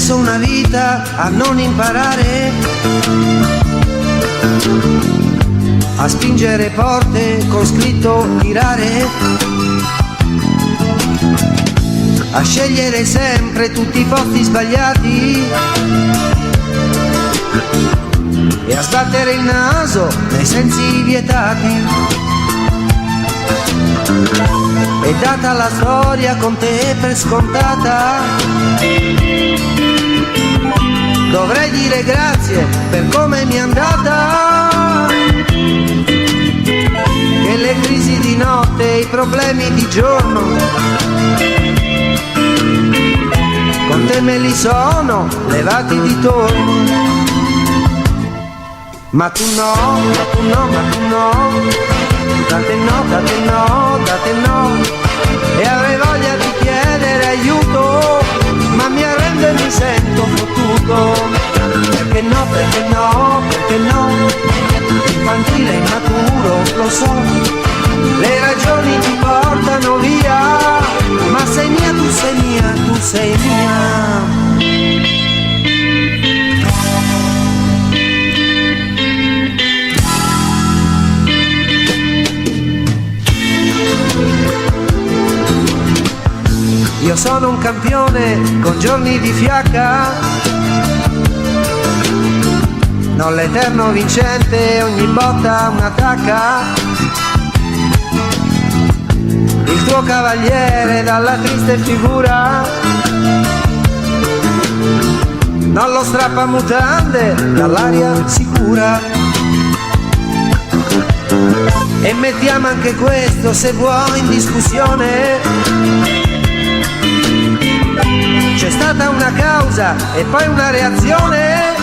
messo una vita a non imparare a spingere porte con scritto tirare, a scegliere sempre tutti i posti sbagliati e a sbattere il naso nei sensi vietati. E data la storia con te per scontata, dovrei dire grazie per come mi è andata, che le crisi di notte e i problemi di giorno con te me li sono levati di torno. Ma tu no, ma tu no, ma tu no, date no, date no, date no. E avrei voglia di chiedere aiuto, ma mi arrendo e mi sento fottuto. Perché no, perché no, perché no, infantile e immaturo, lo so. Le ragioni ti portano via, ma sei mia, tu sei mia, tu sei mia. Io sono un campione con giorni di fiacca, non l'eterno vincente, ogni botta una tacca. Il tuo cavaliere dalla triste figura, non lo strappamutande dall'aria sicura. E mettiamo anche questo, se vuoi, in discussione. C'è stata una causa e poi una reazione,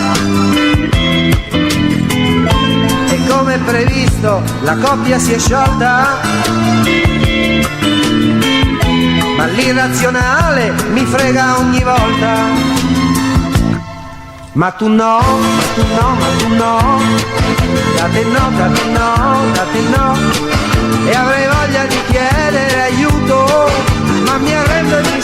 e come previsto la coppia si è sciolta, ma l'irrazionale mi frega ogni volta. Ma tu no, ma tu no, ma tu no, date no, date no, date no. E avrei voglia di chiedere aiuto, ma mi arrendo e mi